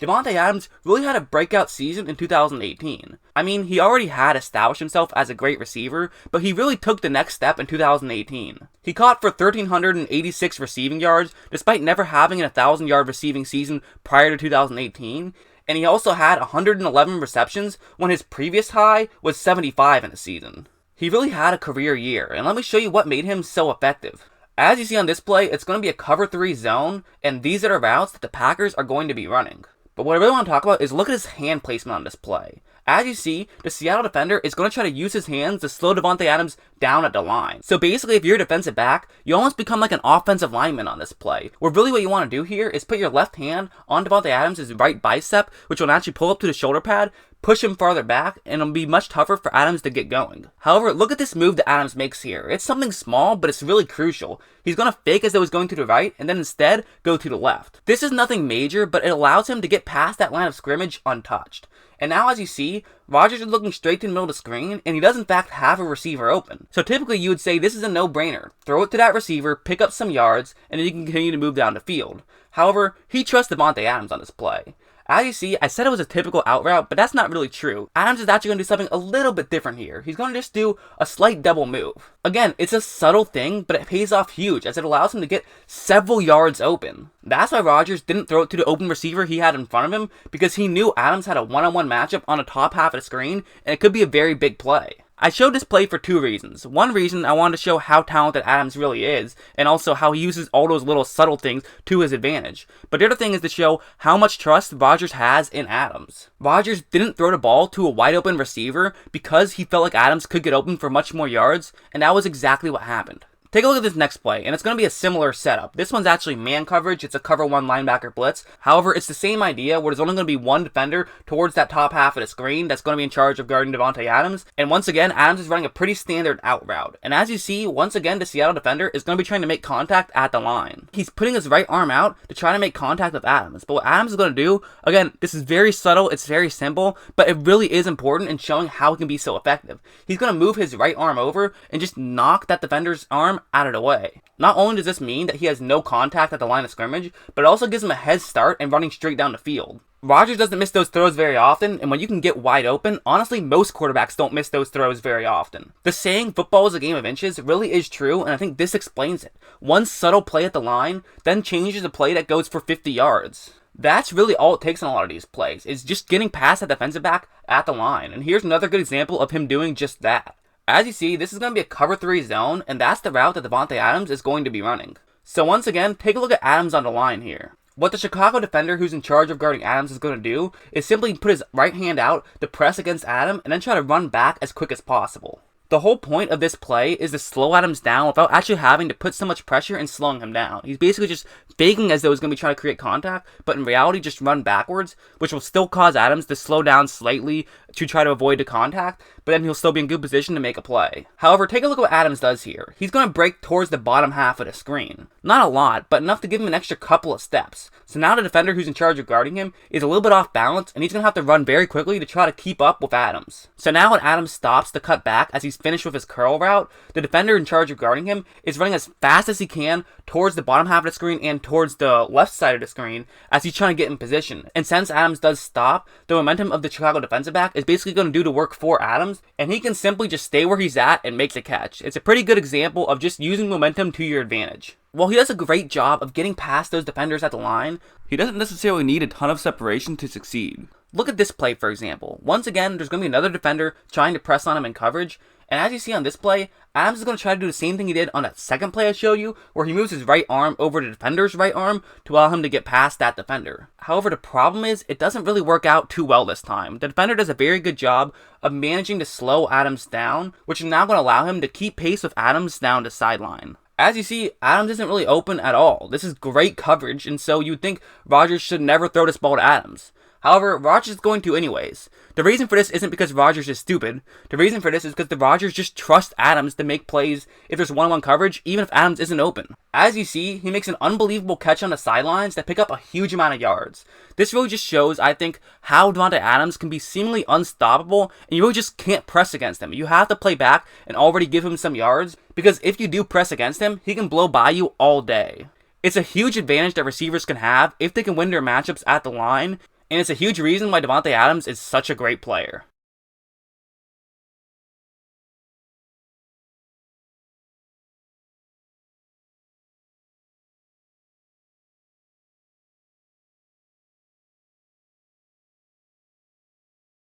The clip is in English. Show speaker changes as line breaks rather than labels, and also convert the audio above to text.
Davante Adams really had a breakout season in 2018. I mean, he already had established himself as a great receiver, but he really took the next step in 2018. He caught for 1,386 receiving yards, despite never having a 1,000-yard receiving season prior to 2018, and he also had 111 receptions when his previous high was 75 in a season. He really had a career year, and let me show you what made him so effective. As you see on this play, it's going to be a cover 3 zone, and these are the routes that the Packers are going to be running. But what I really want to talk about is look at his hand placement on this play. As you see, the Seattle defender is going to try to use his hands to slow Davante Adams down at the line. So basically, if you're a defensive back, you almost become like an offensive lineman on this play, where really what you want to do here is put your left hand on Davante Adams' right bicep, which will naturally pull up to the shoulder pad, push him farther back, and it'll be much tougher for Adams to get going. However, look at this move that Adams makes here. It's something small, but it's really crucial. He's going to fake as though he's going to the right, and then instead go to the left. This is nothing major, but it allows him to get past that line of scrimmage untouched. And now as you see, Rodgers is looking straight to the middle of the screen, and he does in fact have a receiver open. So typically you would say this is a no-brainer. Throw it to that receiver, pick up some yards, and then you can continue to move down the field. However, he trusts Davante Adams on this play. As you see, I said it was a typical out route, but that's not really true. Adams is actually going to do something a little bit different here. He's going to just do a slight double move. Again, it's a subtle thing, but it pays off huge as it allows him to get several yards open. That's why Rodgers didn't throw it to the open receiver he had in front of him, because he knew Adams had a one-on-one matchup on the top half of the screen, and it could be a very big play. I showed this play for two reasons. One reason, I wanted to show how talented Adams really is, and also how he uses all those little subtle things to his advantage. But the other thing is to show how much trust Rodgers has in Adams. Rodgers didn't throw the ball to a wide open receiver because he felt like Adams could get open for much more yards, and that was exactly what happened. Take a look at this next play, and it's going to be a similar setup. This one's actually man coverage. It's a cover 1 linebacker blitz. However, it's the same idea where there's only going to be one defender towards that top half of the screen that's going to be in charge of guarding Davante Adams. And once again, Adams is running a pretty standard out route. And as you see, once again, the Seattle defender is going to be trying to make contact at the line. He's putting his right arm out to try to make contact with Adams. But what Adams is going to do, again, this is very subtle, it's very simple, but it really is important in showing how he can be so effective. He's going to move his right arm over and just knock that defender's arm out of the way. Not only does this mean that he has no contact at the line of scrimmage, but it also gives him a head start in running straight down the field. Rodgers doesn't miss those throws very often, and when you can get wide open, honestly, most quarterbacks don't miss those throws very often. The saying, football is a game of inches, really is true, and I think this explains it. One subtle play at the line, then changes a play that goes for 50 yards. That's really all it takes in a lot of these plays, is just getting past that defensive back at the line, and here's another good example of him doing just that. As you see, this is going to be a cover 3 zone, and that's the route that Davante Adams is going to be running. So once again, take a look at Adams on the line here. What the Chicago defender who's in charge of guarding Adams is going to do is simply put his right hand out to press against Adam and then try to run back as quick as possible. The whole point of this play is to slow Adams down without actually having to put so much pressure and slowing him down. He's basically just faking as though he's going to be trying to create contact, but in reality just run backwards, which will still cause Adams to slow down slightly to try to avoid the contact, but then he'll still be in good position to make a play. However, take a look at what Adams does here. He's going to break towards the bottom half of the screen. Not a lot, but enough to give him an extra couple of steps. So now the defender who's in charge of guarding him is a little bit off balance, and he's going to have to run very quickly to try to keep up with Adams. So now when Adams stops to cut back as he's finished with his curl route, the defender in charge of guarding him is running as fast as he can towards the bottom half of the screen and towards the left side of the screen as he's trying to get in position. And since Adams does stop, the momentum of the Chicago defensive back is basically going to do the work for Adams, and he can simply just stay where he's at and make the catch. It's a pretty good example of just using momentum to your advantage. While he does a great job of getting past those defenders at the line, he doesn't necessarily need a ton of separation to succeed. Look at this play, for example. Once again, there's going to be another defender trying to press on him in coverage, and as you see on this play, Adams is going to try to do the same thing he did on that second play I showed you, where he moves his right arm over the defender's right arm to allow him to get past that defender. However, the problem is, it doesn't really work out too well this time. The defender does a very good job of managing to slow Adams down, which is now going to allow him to keep pace with Adams down the sideline. As you see, Adams isn't really open at all. This is great coverage, and so you'd think Rodgers should never throw this ball to Adams. However, Rodgers is going to anyways. The reason for this isn't because Rodgers is stupid. The reason for this is because the Rodgers just trust Adams to make plays if there's one-on-one coverage, even if Adams isn't open. As you see, he makes an unbelievable catch on the sidelines that pick up a huge amount of yards. This really just shows, I think, how Davante Adams can be seemingly unstoppable, and you really just can't press against him. You have to play back and already give him some yards, because if you do press against him, he can blow by you all day. It's a huge advantage that receivers can have if they can win their matchups at the line. and it's a huge reason why Davante Adams is such a great player.